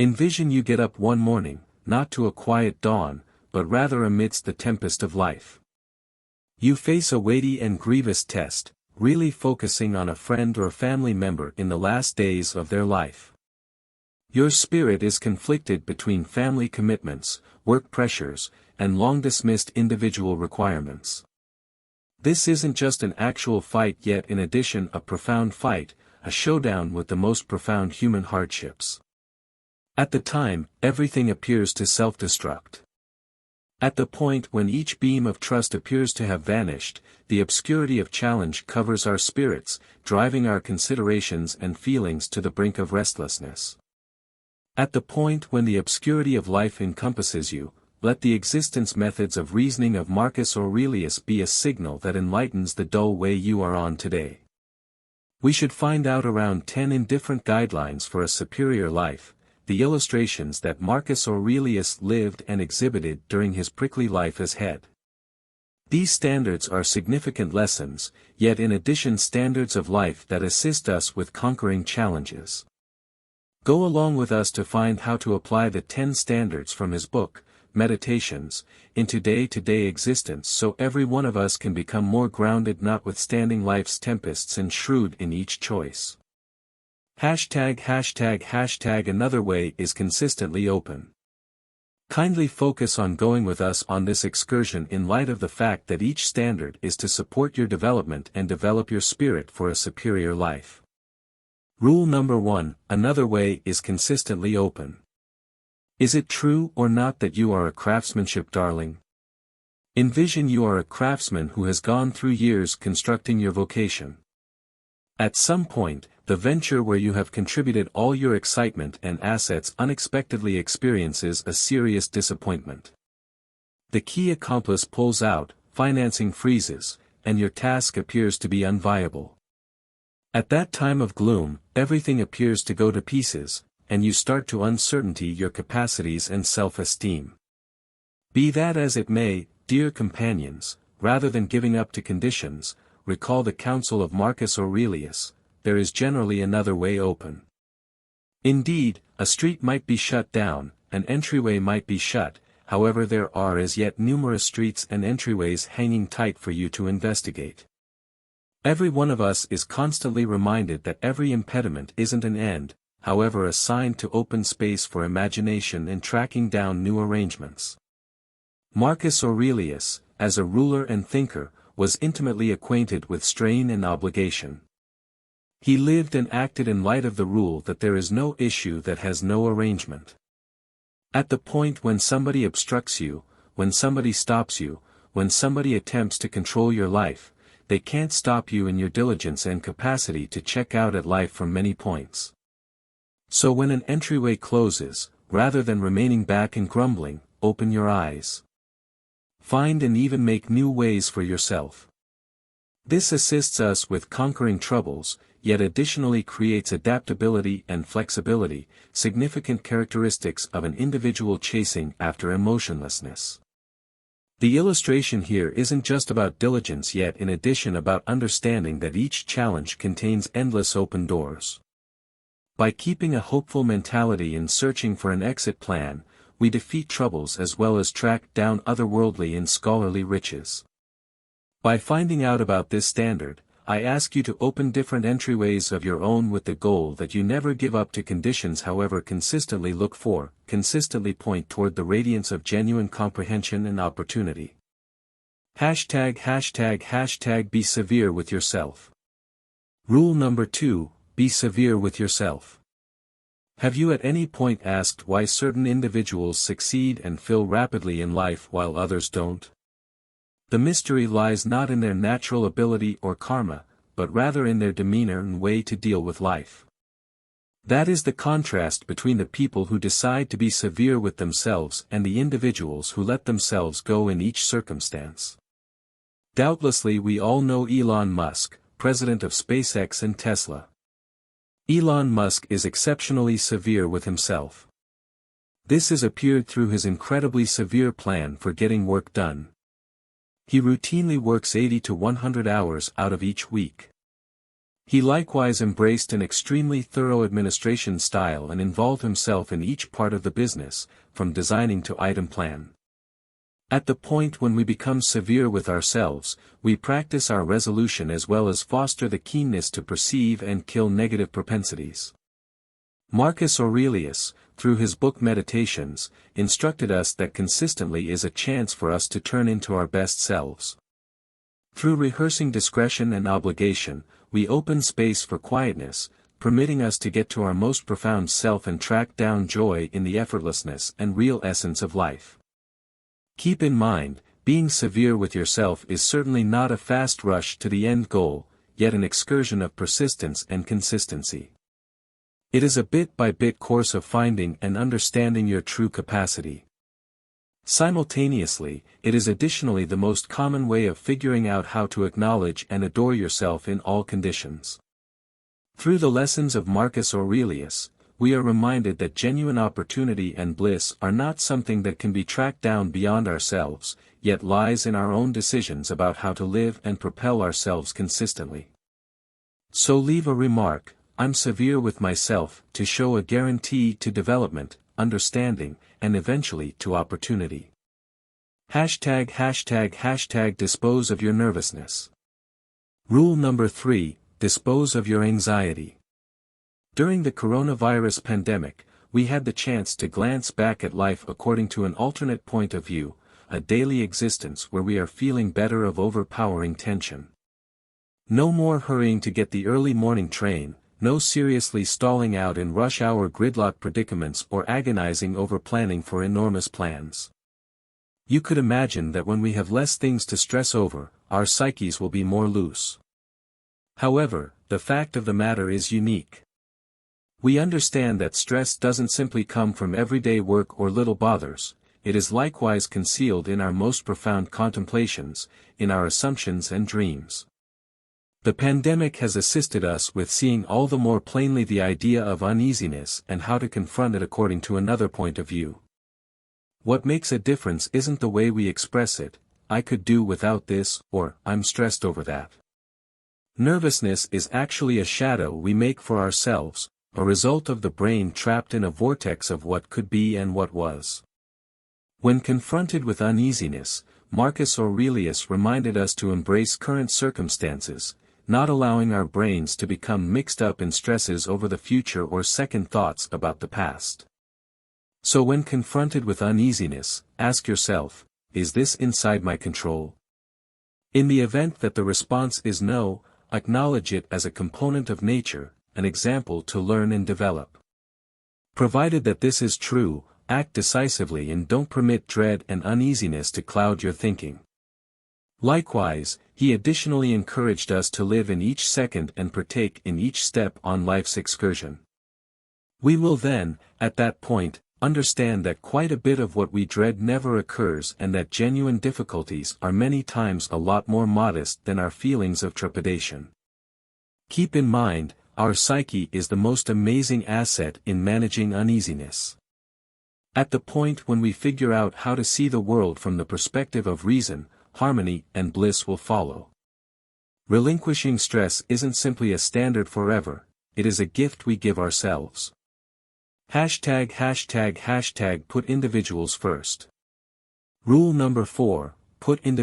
Envision you get up one morning, not to a quiet dawn, but rather amidst the tempest of life. You face a weighty and grievous test, really focusing on a friend or family member in the last days of their life. Your spirit is conflicted between family commitments, work pressures, and long-dismissed individual requirements. This isn't just an actual fight yet in addition a profound fight, a showdown with the most profound human hardships. At the time, everything appears to self-destruct. At the point when each beam of trust appears to have vanished, the obscurity of challenge covers our spirits, driving our considerations and feelings to the brink of restlessness. At the point when the obscurity of life encompasses you, let the existence methods of reasoning of Marcus Aurelius be a signal that enlightens the dull way you are on today. We should find out around 10 indifferent guidelines for a superior life, the illustrations that Marcus Aurelius lived and exhibited during his prickly life as head. These standards are significant lessons, yet in addition standards of life that assist us with conquering challenges. Go along with us to find how to apply the 10 standards from his book, Meditations, into day-to-day existence so every one of us can become more grounded notwithstanding life's tempests and shrewd in each choice. ###. Another way is consistently open. Kindly focus on going with us on this excursion in light of the fact that each standard is to support your development and develop your spirit for a superior life. Rule number 1, another way is consistently open. Is it true or not that you are a craftsmanship darling? Envision you are a craftsman who has gone through years constructing your vocation. At some point, the venture where you have contributed all your excitement and assets unexpectedly experiences a serious disappointment. The key accomplice pulls out, financing freezes, and your task appears to be unviable. At that time of gloom, everything appears to go to pieces, and you start to uncertainty your capacities and self-esteem. Be that as it may, dear companions, rather than giving up to conditions, recall the counsel of Marcus Aurelius, there is generally another way open. Indeed, a street might be shut down, an entryway might be shut, however there are as yet numerous streets and entryways hanging tight for you to investigate. Every one of us is constantly reminded that every impediment isn't an end, however a sign to open space for imagination and tracking down new arrangements. Marcus Aurelius, as a ruler and thinker, was intimately acquainted with strain and obligation. He lived and acted in light of the rule that there is no issue that has no arrangement. At the point when somebody obstructs you, when somebody stops you, when somebody attempts to control your life, they can't stop you in your diligence and capacity to check out at life from many points. So when an entryway closes, rather than remaining back and grumbling, open your eyes. Find and even make new ways for yourself. This assists us with conquering troubles, yet additionally creates adaptability and flexibility, significant characteristics of an individual chasing after emotionlessness. The illustration here isn't just about diligence yet in addition about understanding that each challenge contains endless open doors. By keeping a hopeful mentality and searching for an exit plan, we defeat troubles as well as track down otherworldly and scholarly riches. By finding out about this standard, I ask you to open different entryways of your own with the goal that you never give up to conditions however consistently look for, consistently point toward the radiance of genuine comprehension and opportunity. ###. Be severe with yourself. Rule number 2, be severe with yourself. Have you at any point asked why certain individuals succeed and fill rapidly in life while others don't? The mystery lies not in their natural ability or karma, but rather in their demeanor and way to deal with life. That is the contrast between the people who decide to be severe with themselves and the individuals who let themselves go in each circumstance. Doubtlessly we all know Elon Musk, president of SpaceX and Tesla. Elon Musk is exceptionally severe with himself. This has appeared through his incredibly severe plan for getting work done. He routinely works 80 to 100 hours out of each week. He likewise embraced an extremely thorough administration style and involved himself in each part of the business, from designing to item plan. At the point when we become severe with ourselves, we practice our resolution as well as foster the keenness to perceive and kill negative propensities. Marcus Aurelius, through his book Meditations, instructed us that consistently is a chance for us to turn into our best selves. Through rehearsing discretion and obligation, we open space for quietness, permitting us to get to our most profound self and track down joy in the effortlessness and real essence of life. Keep in mind, being severe with yourself is certainly not a fast rush to the end goal, yet an excursion of persistence and consistency. It is a bit-by-bit course of finding and understanding your true capacity. Simultaneously, it is additionally the most common way of figuring out how to acknowledge and adore yourself in all conditions. Through the lessons of Marcus Aurelius, we are reminded that genuine opportunity and bliss are not something that can be tracked down beyond ourselves, yet lies in our own decisions about how to live and propel ourselves consistently. So leave a remark, "I'm severe with myself," to show a guarantee to development, understanding, and eventually to opportunity. ##### Dispose of your nervousness. Rule number 3, dispose of your anxiety. During the coronavirus pandemic, we had the chance to glance back at life according to an alternate point of view, a daily existence where we are feeling better of overpowering tension. No more hurrying to get the early morning train, no seriously stalling out in rush hour gridlock predicaments or agonizing over planning for enormous plans. You could imagine that when we have less things to stress over, our psyches will be more loose. However, the fact of the matter is unique. We understand that stress doesn't simply come from everyday work or little bothers, it is likewise concealed in our most profound contemplations, in our assumptions and dreams. The pandemic has assisted us with seeing all the more plainly the idea of uneasiness and how to confront it according to another point of view. What makes a difference isn't the way we express it, "I could do without this," or "I'm stressed over that." Nervousness is actually a shadow we make for ourselves, a result of the brain trapped in a vortex of what could be and what was. When confronted with uneasiness, Marcus Aurelius reminded us to embrace current circumstances, not allowing our brains to become mixed up in stresses over the future or second thoughts about the past. So when confronted with uneasiness, ask yourself, is this inside my control? In the event that the response is no, acknowledge it as a component of nature, an example to learn and develop. Provided that this is true, act decisively and don't permit dread and uneasiness to cloud your thinking. Likewise, he additionally encouraged us to live in each second and partake in each step on life's excursion. We will then, at that point, understand that quite a bit of what we dread never occurs and that genuine difficulties are many times a lot more modest than our feelings of trepidation. Keep in mind, our psyche is the most amazing asset in managing uneasiness. At the point when we figure out how to see the world from the perspective of reason, harmony and bliss will follow. Relinquishing stress isn't simply a standard forever, it is a gift we give ourselves. ####Put individuals first. Rule number 4, put individuals